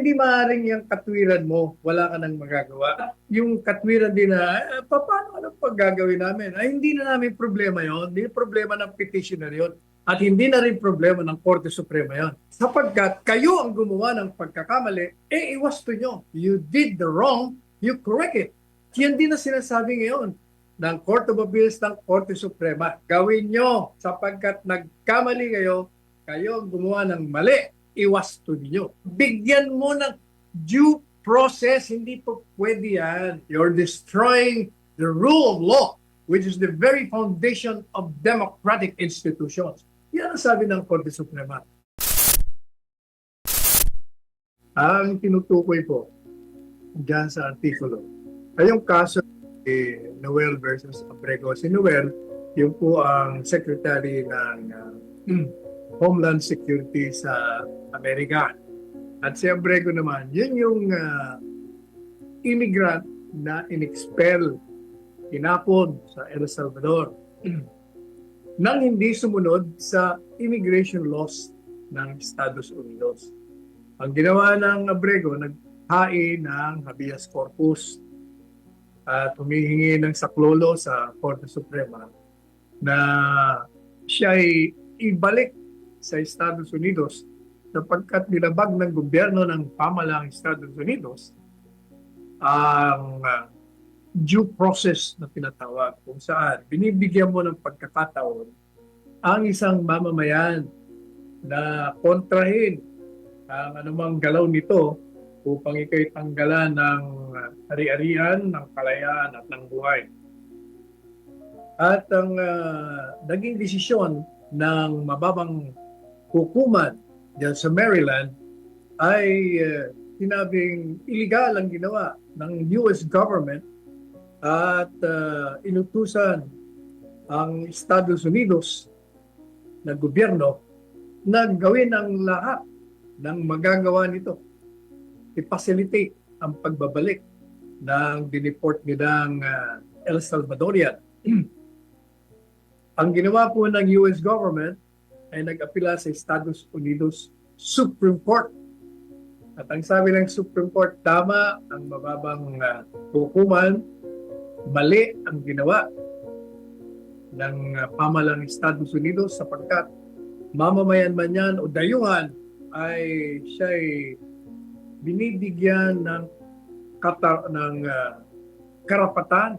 hindi maaaring yung katwiran mo, wala ka nang magagawa. Yung katwiran din na, paano anong paggagawin namin? Ay, hindi na namin problema yon, hindi problema ng petitioner yon. At hindi na rin problema ng Korte Suprema yon. Sapagkat kayo ang gumawa ng pagkakamali, iwasto nyo. You did the wrong, you correct it. Yan din ang sinasabi ngayon ng Court of Appeals ng Korte Suprema. Gawin nyo sapagkat nagkamali kayo ang gumawa ng mali, iwasto ninyo. Bigyan mo ng due process, hindi po pwede yan. You're destroying the rule of law, which is the very foundation of democratic institutions. Yan ang sabi ng Korte Suprema. Ang tinutukoy po dyan sa artikulo ay yung kaso ni Noel versus Abrego. Si Noel, yung po ang secretary ng Homeland Security sa Amerika. At si Abrego naman, yun yung immigrant na inexpel, inapon sa El Salvador nang hindi sumunod sa immigration laws ng Estados Unidos. Ang ginawa ng Abrego, naghain ng habeas corpus at humihingi ng saklolo sa Korte Suprema na siya ay ibalik sa Estados Unidos sapagkat nilabag ng gobyerno ng pamahalaang Estados Unidos ang due process na tinatawag kung saan binibigyan mo ng pagkakataon ang isang mamamayan na kontrahin ang anumang galaw nito upang ikay tanggalan ng ari-arian, ng kalayaan at ng buhay. At ang naging desisyon ng mababang hukuman diyan sa Maryland ay sinabing illegal ang ginawa ng US government at inutusan ang Estados Unidos na gobyerno na gawin ang lahat ng magagawa nito. I-facilitate ang pagbabalik ng dineport nilang El Salvadorian. Ang ginawa po ng US government ay nag-apila sa Estados Unidos Supreme Court. At ang sabi ng Supreme Court, tama ang mababang hukuman, mali ang ginawa ng pamahalaan ng Estados Unidos sapagkat mamamayan man yan o dayuhan ay siya'y binibigyan ng karapatan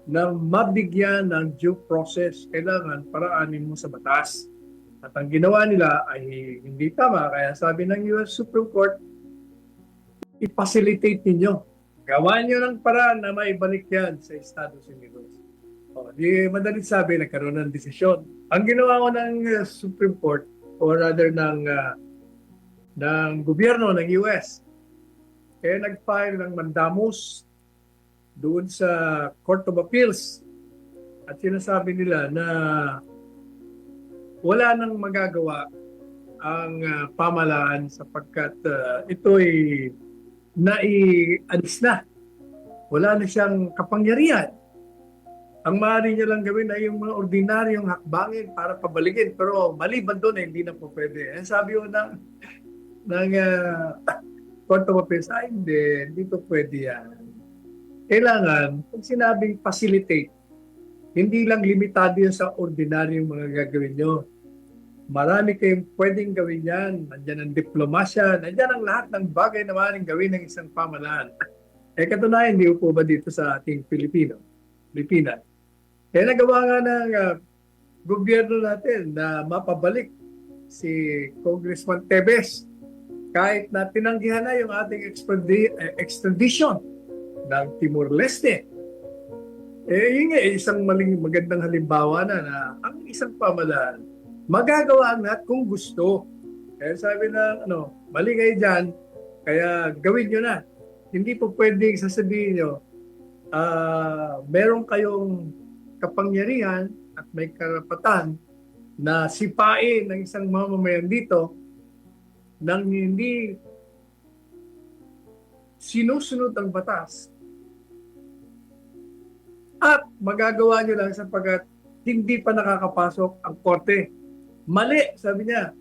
na mabigyan ng due process. Kailangan paraanin mo sa batas. At ang ginawa nila ay hindi tama. Kaya sabi ng US Supreme Court, i-facilitate ninyo. Gawa nyo ng paraan na maibalik yan sa Estados Unidos. Di madalit sabi, nagkaroon ng desisyon. Ang ginawa ko ng Supreme Court, or rather ng gobyerno ng US, nag-file ng mandamus doon sa Court of Appeals at sinasabi nila na wala nang magagawa ang pamahalaan sapagkat ito'y naialis na. Wala na siyang kapangyarihan. Ang maaari niya lang gawin ay yung mga ordinaryong hakbangin para pabalikin. Pero maliban doon ay hindi na po pwede. Sabi ko ng Court of Appeals, hindi po pwede yan. Kailangan, pag sinabing facilitate, hindi lang limitado yan sa ordinaryong mga gagawin nyo. Marami kayong pwedeng gawin yan. Nandiyan ang diplomasya, nandiyan ang lahat ng bagay na maaaring gawin ng isang pamahalaan. Katunayan, hindi po ba dito sa ating Pilipinas? Kaya nagawa nga ng gobyerno natin na mapabalik si Congressman Tevez kahit na tinanggihan na yung ating extradition ng Timor-Leste. Yun nga, isang magandang halimbawa na ang isang pamahalaan magagawa ang lahat kung gusto. Kaya sabi na, mali kayo dyan, kaya gawin nyo na. Hindi po pwedeng sasabihin nyo, meron kayong kapangyarihan at may karapatan na sipain ng isang mamamayan dito nang hindi sinusunod ang batas. At magagawa nyo lang sapagkat hindi pa nakakapasok ang korte. Mali, sabi niya.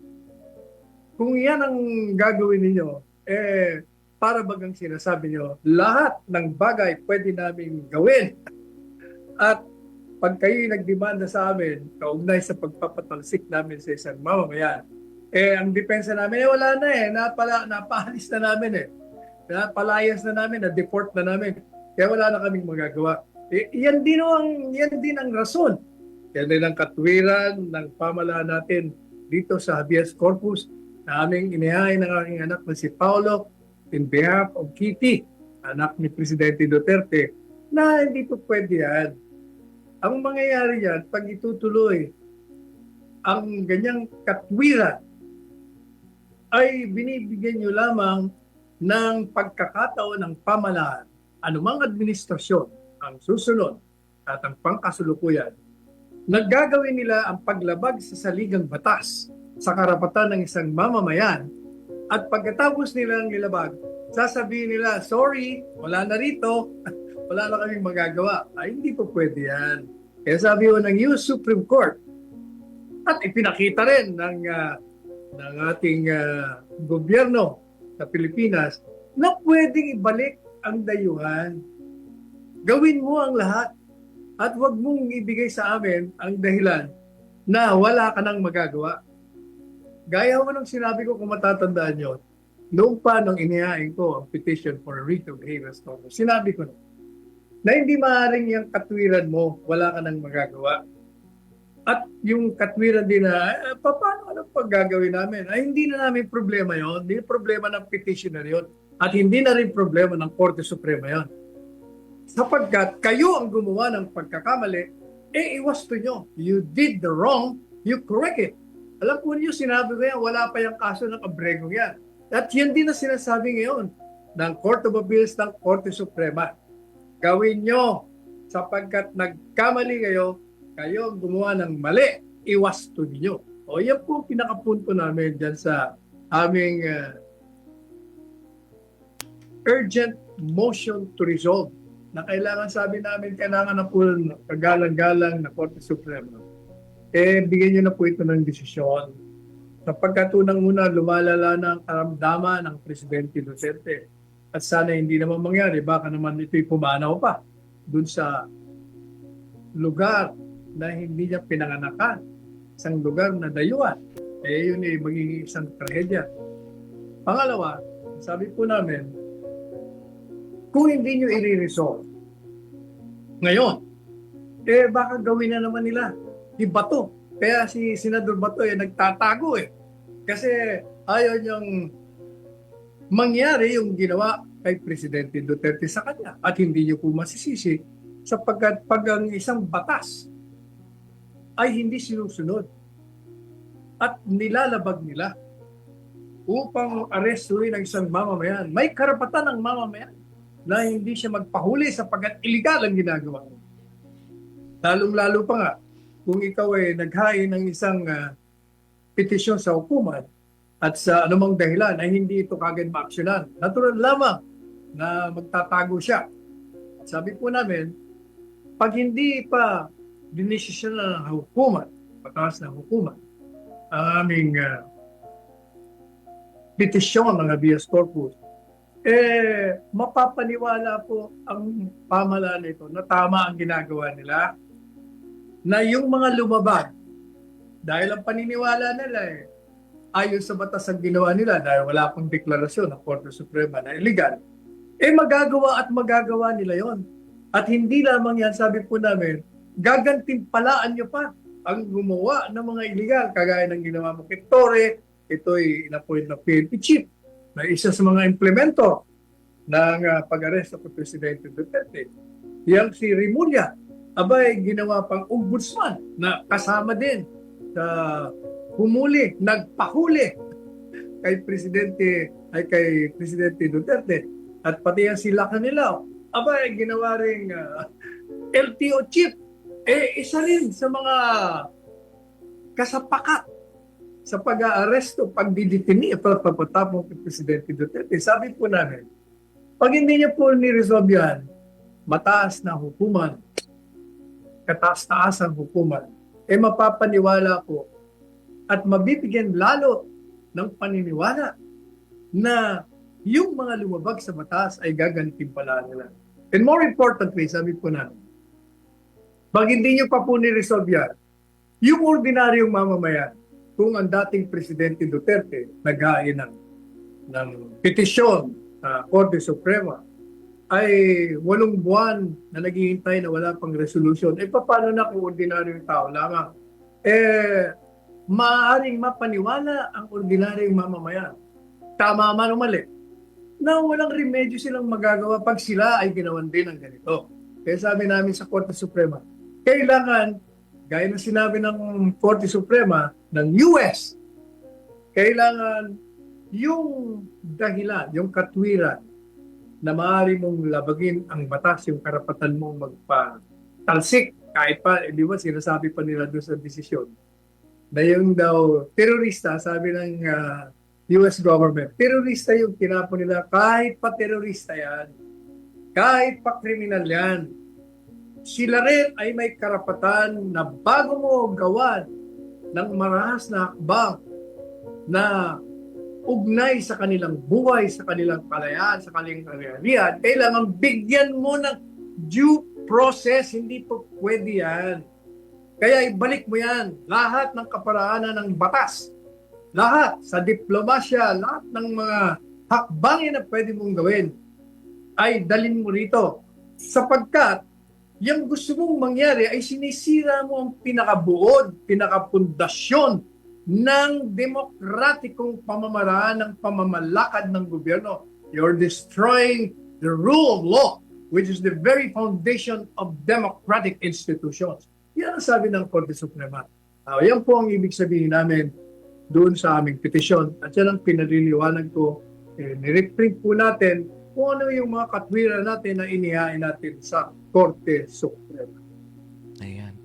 Kung yan ang gagawin ninyo, para bagang sinasabi nyo, lahat ng bagay pwede namin gawin. At pag kayo nagdemanda sa amin, kaugnay sa pagpapatalsik namin sa isang mamamayan, ang depensa namin, wala na napaalis na namin napalayas na namin, na-deport na namin. Kaya wala na kaming magagawa. Yan din ang rason. Yan din ang katwiran ng pamahalaan natin dito sa habeas corpus na aming inihain ng aking anak na si Paolo in behalf of Kitty, anak ni Presidente Duterte, na hindi po pwede yan. Ang mangyayari yan, pag itutuloy ang ganyang katwiran, ay binibigyan nyo lamang ng pagkakataon ng pamahalaan, anumang administrasyon ang susunod at ang pangkasulukuyan, naggagawin nila ang paglabag sa saligang batas sa karapatan ng isang mamamayan, at pagkatapos nilang nilabag, sasabihin nila, sorry, wala na rito, wala na kaming magagawa. Ay, hindi po pwede yan. Kaya sabi ko ng US Supreme Court, at ipinakita rin ng ating gobyerno sa Pilipinas, na pwedeng ibalik ang dayuhan. Gawin mo ang lahat at huwag mong ibigay sa amin ang dahilan na wala ka nang magagawa. Gaya ko nung sinabi ko, kung matatandaan nyo, noong pa nung inihain ko ang petition for a writ of habeas corpus, sinabi ko na hindi maaaring yung katwiran mo, wala ka nang magagawa. At yung katwiran din na, paano pag gagawin namin? Ay, hindi na namin problema yon, hindi problema ng petitioner yon, at hindi na rin problema ng Korte Suprema yon. Sapagkat kayo ang gumawa ng pagkakamali, iwasto nyo. You did the wrong, you correct it. Alam po niyo, sinabi ko yan, wala pa yung kaso ng Abrego yan. At yan din na sinasabi ngayon ng Court of Appeals ng Korte Suprema. Gawin nyo, sapagkat nagkamali kayo gumawa ng mali, iwasto niyo. O yan po pinakapunto namin dyan sa aming urgent motion to resolve na kailangan, sabi namin, kailangan na po kagalang-galang na Korte Suprema. Bigyan nyo na po ito ng desisyon. Sapagkat unang-una, lumalala na ang karamdaman ng Presidente Duterte. At sana hindi naman mangyari, baka naman ito'y pumanaw pa dun sa lugar na hindi niya pinanganakan, isang lugar na dayuhan. Yun magiging isang trahedya. Pangalawa, sabi po namin, kung hindi nyo i-resolve ngayon, baka gawin na naman nila si Bato. Kaya si Senador Bato nagtatago kasi ayaw niyang mangyari yung ginawa kay Presidente Duterte sa kanya, at hindi niyo po masisisi sapagkat pag ang isang batas ay hindi sinusunod at nilalabag nila upang arestuhin ang isang mamamayan, may karapatan ng mamamayan na hindi siya magpahuli sapagkat iligal ang ginagawa. Lalong-lalo pa nga kung ikaw naghain ng isang petisyon sa hukuman at sa anumang dahilan ay hindi ito kagad maaksyonan. Natural lamang na magtatago siya. Sabi po namin, pag hindi pa dinesisyon ng hukuman, batas ng hukuman, ang aming petisyon ng habeas corpus, mapapaniwala po ang pamahalaan nito na tama ang ginagawa nila, na yung mga lumabag, dahil ang paniniwala nila ayon sa batas ang ginawa nila, dahil wala pang deklarasyon ng Korte Suprema na illegal, magagawa nila yon. At hindi lamang yan, sabi po namin, gagantimpalaan nyo pa ang gumawa ng mga illegal, kagaya ng ginawa mo kay Torre. Ito'y in-appoint na PNP chief, na isa sa mga implemento ng pag-aresto kay Presidente Duterte. Yang si Rimulya, ginawa pang ombudsman na kasama din sa humuli, nagpahuli kay Presidente Duterte. At pati yan sila kanila, ginawa ring LTO chief. Isa rin sa mga kasapakat sa pag-aaresto, pagdidetini, pagpapatapong kay Presidente Duterte. Sabi po namin, pag hindi niya po ni-resolve yan, mataas na hukuman, kataas-taasang hukuman, mapapaniwala po at mabibigyan lalo ng paniniwala na yung mga lumabag sa batas ay gaganitin pala nila. And more importantly, sabi po namin, pag hindi nyo pa po ni-resolve yan, yung ordinaryong mamamayan, kung ang dating Presidente Duterte nag-hain ng petisyon sa Korte Suprema, ay 8 buwan na naghihintay na wala pang resolution, eh paano na kung ordinaryong tao lamang? Eh, maaaring mapaniwala ang ordinaryong mamamayan. Tama man o mali, na walang remedyo silang magagawa pag sila ay ginawan din ng ganito. Kaya sabi namin sa Korte Suprema, kailangan, gaya ng sinabi ng Korte Suprema ng US, kailangan yung dahilan, yung katwiran na maaari mong labagin ang batas, yung karapatan mong magpatalsik, kahit pa, di ba, sinasabi pa nila doon sa desisyon, na yung daw terorista, sabi ng US government, terorista yung tinapon nila, kahit pa terorista yan, kahit pa kriminal yan, sila rin ay may karapatan na bago mo gawan ng marahas na hakbang na ugnay sa kanilang buhay, sa kanilang kalayaan, sa kanilang kariyerihan, kailangan bigyan mo ng due process. Hindi po pwede yan. Kaya ibalik mo yan. Lahat ng kaparaanan ng batas, lahat sa diplomasya, lahat ng mga hakbangin na pwede mong gawin, ay dalin mo rito. Sapagkat, yung gusto mong mangyari ay sinisira mo ang pinakabuod, pinakapundasyon ng demokratikong pamamaraan ng pamamalakad ng gobyerno. You're destroying the rule of law, which is the very foundation of democratic institutions. Yan ang sabi ng Korte Suprema. Yan po ang ibig sabihin namin doon sa aming petisyon. At yan ang pinaliliwanag ko. Nireprint po natin kung ano yung mga katwiran natin na inihain natin sa Korte Suprema. Ayan.